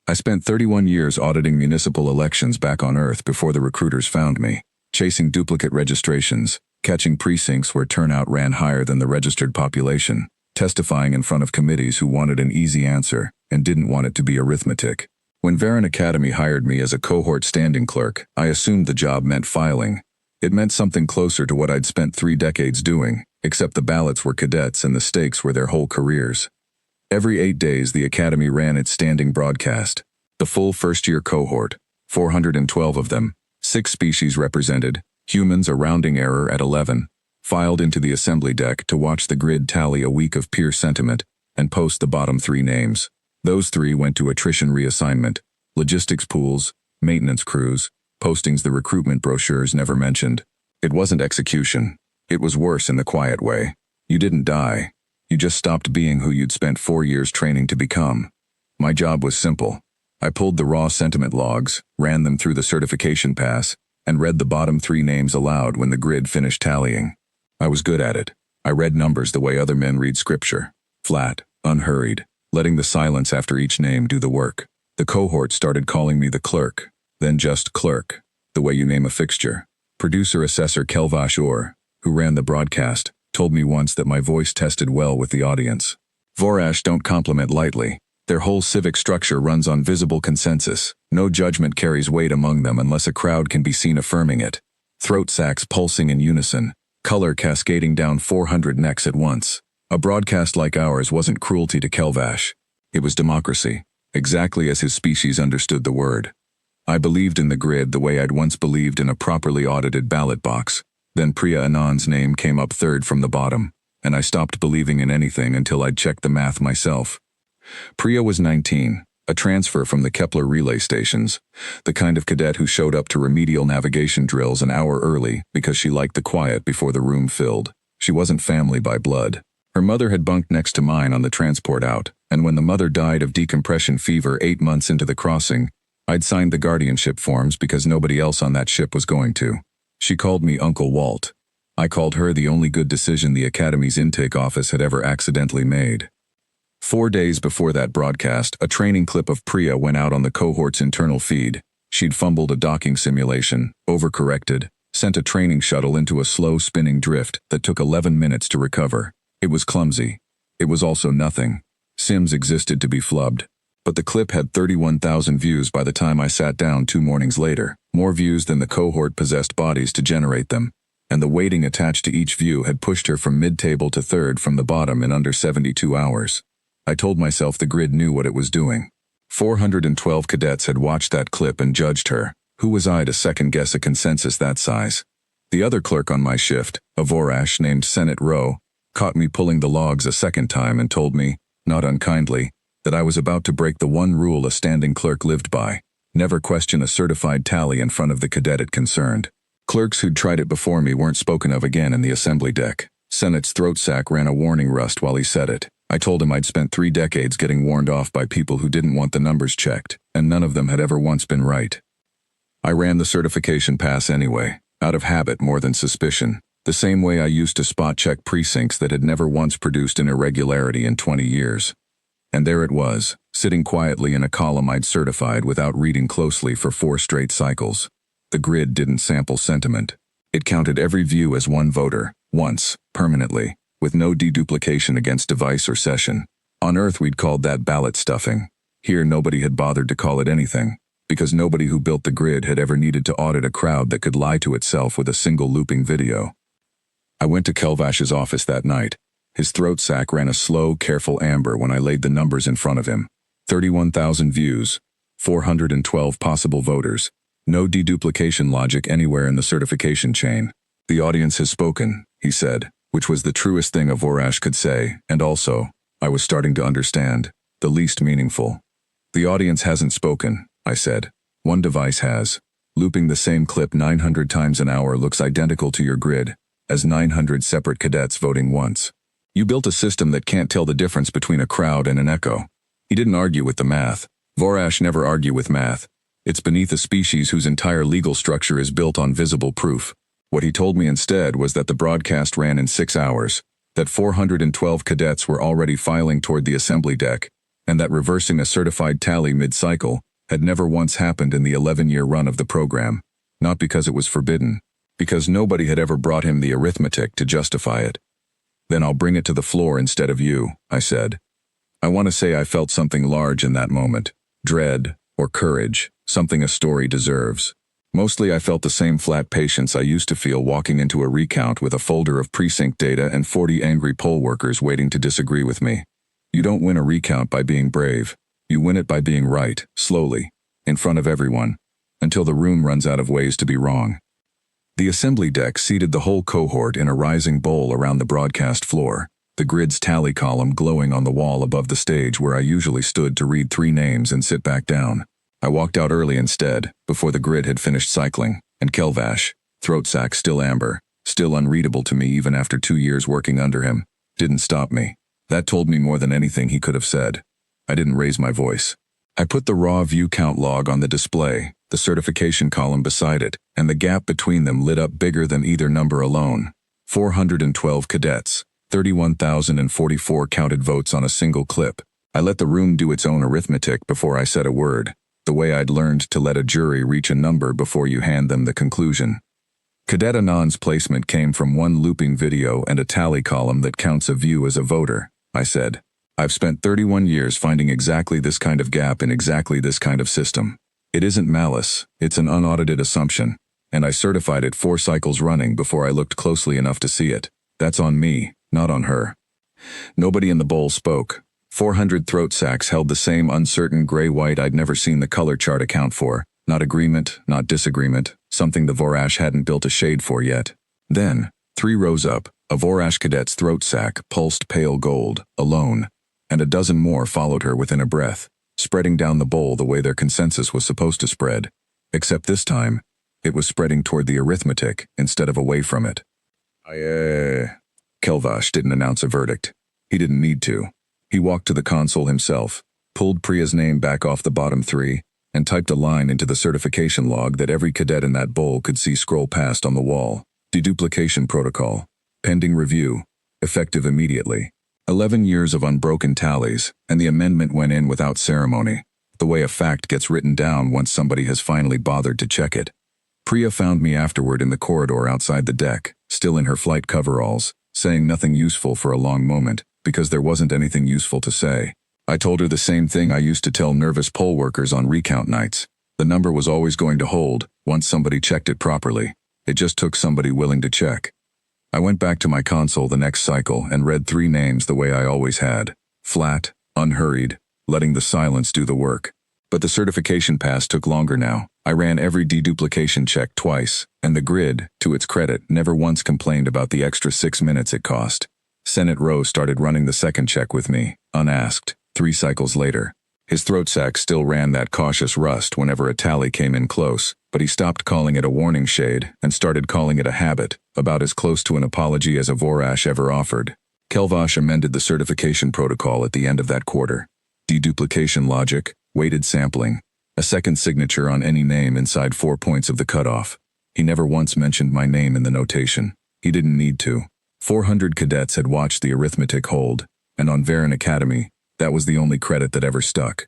I spent 31 years auditing municipal elections back on Earth before the recruiters found me, chasing duplicate registrations, catching precincts where turnout ran higher than the registered population, testifying in front of committees who wanted an easy answer and didn't want it to be arithmetic. When Varon Academy hired me as a cohort standing clerk, I assumed the job meant filing. It meant something closer to what I'd spent 3 decades doing, except the ballots were cadets and the stakes were their whole careers. Every 8 days the Academy ran its standing broadcast. The full first-year cohort, 412 of them, 6 species represented, humans a rounding error at 11, filed into the assembly deck to watch the grid tally a week of peer sentiment and post the bottom 3 names. Those 3 went to attrition reassignment, logistics pools, maintenance crews, postings the recruitment brochures never mentioned. It wasn't execution. It was worse in the quiet way. You didn't die. You just stopped being who you'd spent 4 years training to become. My job was simple. I pulled the raw sentiment logs, ran them through the certification pass, and read the bottom 3 names aloud when the grid finished tallying. I was good at it. I read numbers the way other men read scripture. Flat, unhurried, letting the silence after each name do the work. The cohort started calling me the clerk, then just clerk, the way you name a fixture. Producer-assessor Kelvash Orr, who ran the broadcast, told me once that my voice tested well with the audience. Vorash don't compliment lightly. Their whole civic structure runs on visible consensus. No judgment carries weight among them unless a crowd can be seen affirming it. Throat sacs pulsing in unison, color cascading down 400 necks at once. A broadcast like ours wasn't cruelty to Kelvash. It was democracy, exactly as his species understood the word. I believed in the grid the way I'd once believed in a properly audited ballot box. Then Priya Anand's name came up third from the bottom, and I stopped believing in anything until I'd checked the math myself. Priya was 19, a transfer from the Kepler relay stations, the kind of cadet who showed up to remedial navigation drills an hour early because she liked the quiet before the room filled. She wasn't family by blood. Her mother had bunked next to mine on the transport out, and when the mother died of decompression fever 8 months into the crossing, I'd signed the guardianship forms because nobody else on that ship was going to. She called me Uncle Walt. I called her the only good decision the Academy's intake office had ever accidentally made. 4 days before that broadcast, a training clip of Priya went out on the cohort's internal feed. She'd fumbled a docking simulation, overcorrected, sent a training shuttle into a slow spinning drift that took 11 minutes to recover. It was clumsy. It was also nothing. Sims existed to be flubbed. But the clip had 31,000 views by the time I sat down 2 mornings later, more views than the cohort possessed bodies to generate them, and the weighting attached to each view had pushed her from mid-table to third from the bottom in under 72 hours. I told myself the grid knew what it was doing. 412 cadets had watched that clip and judged her. Who was I to second-guess a consensus that size? The other clerk on my shift, a Vorash named Senate Rowe, caught me pulling the logs a second time and told me, not unkindly, that I was about to break the one rule a standing clerk lived by: never question a certified tally in front of the cadet it concerned. Clerks who'd tried it before me weren't spoken of again in the assembly deck. Senate's throat sac ran a warning rust while he said it. I told him I'd spent 3 decades getting warned off by people who didn't want the numbers checked, and none of them had ever once been right. I ran the certification pass anyway, out of habit more than suspicion, the same way I used to spot-check precincts that had never once produced an irregularity in 20 years. And there it was, sitting quietly in a column I'd certified without reading closely for 4 straight cycles. The grid didn't sample sentiment. It counted every view as one voter, once, permanently, with no deduplication against device or session. On Earth we'd called that ballot stuffing. Here nobody had bothered to call it anything, because nobody who built the grid had ever needed to audit a crowd that could lie to itself with a single looping video. I went to Kelvash's office that night. His throat sac ran a slow, careful amber when I laid the numbers in front of him. 31,000 views, 412 possible voters, no deduplication logic anywhere in the certification chain. The audience has spoken, he said, which was the truest thing a Vorash could say, and also, I was starting to understand, the least meaningful. The audience hasn't spoken, I said. One device has. Looping the same clip 900 times an hour looks identical to your grid, as 900 separate cadets voting once. You built a system that can't tell the difference between a crowd and an echo. He didn't argue with the math. Vorash never argue with math. It's beneath a species whose entire legal structure is built on visible proof. What he told me instead was that the broadcast ran in 6 hours, that 412 cadets were already filing toward the assembly deck, and that reversing a certified tally mid-cycle had never once happened in the 11-year run of the program, not because it was forbidden, because nobody had ever brought him the arithmetic to justify it. Then I'll bring it to the floor instead of you, I said. I want to say I felt something large in that moment, dread or courage, something a story deserves. Mostly I felt the same flat patience I used to feel walking into a recount with a folder of precinct data and 40 angry poll workers waiting to disagree with me. You don't win a recount by being brave. You win it by being right, slowly, in front of everyone, until the room runs out of ways to be wrong. The assembly deck seated the whole cohort in a rising bowl around the broadcast floor, the grid's tally column glowing on the wall above the stage where I usually stood to read 3 names and sit back down. I walked out early instead, before the grid had finished cycling, and Kelvash, throat sac still amber, still unreadable to me even after 2 years working under him, didn't stop me. That told me more than anything he could have said. I didn't raise my voice. I put the raw view count log on the display, the certification column beside it, and the gap between them lit up bigger than either number alone. 412 cadets, 31,044 counted votes on a single clip. I let the room do its own arithmetic before I said a word, the way I'd learned to let a jury reach a number before you hand them the conclusion. Cadet Anand's placement came from one looping video and a tally column that counts a view as a voter, I said. I've spent 31 years finding exactly this kind of gap in exactly this kind of system. It isn't malice, it's an unaudited assumption, and I certified it 4 cycles running before I looked closely enough to see it. That's on me, not on her. Nobody in the bowl spoke. 400 throat sacs held the same uncertain gray-white I'd never seen the color chart account for. Not agreement, not disagreement, something the Vorash hadn't built a shade for yet. Then, 3 rows up, a Vorash cadet's throat sac pulsed pale gold, alone, and a dozen more followed her within a breath, spreading down the bowl the way their consensus was supposed to spread. Except this time, it was spreading toward the arithmetic instead of away from it. Kelvash didn't announce a verdict. He didn't need to. He walked to the console himself, pulled Priya's name back off the bottom 3, and typed a line into the certification log that every cadet in that bowl could see scroll past on the wall. Deduplication protocol. Pending review. Effective immediately. 11 years of unbroken tallies, and the amendment went in without ceremony, the way a fact gets written down once somebody has finally bothered to check it. Priya found me afterward in the corridor outside the deck, still in her flight coveralls, saying nothing useful for a long moment, because there wasn't anything useful to say. I told her the same thing I used to tell nervous poll workers on recount nights. The number was always going to hold, once somebody checked it properly. It just took somebody willing to check. I went back to my console the next cycle and read 3 names the way I always had. Flat, unhurried, letting the silence do the work. But the certification pass took longer now. I ran every deduplication check twice, and the grid, to its credit, never once complained about the extra 6 minutes it cost. Senate Rowe started running the second check with me, unasked, 3 cycles later. His throat sac still ran that cautious rust whenever a tally came in close, but he stopped calling it a warning shade and started calling it a habit, about as close to an apology as a Vorash ever offered. Kelvash amended the certification protocol at the end of that quarter. Deduplication logic, weighted sampling, a second signature on any name inside 4 points of the cutoff. He never once mentioned my name in the notation. He didn't need to. 400 cadets had watched the arithmetic hold, and on Varan Academy, that was the only credit that ever stuck.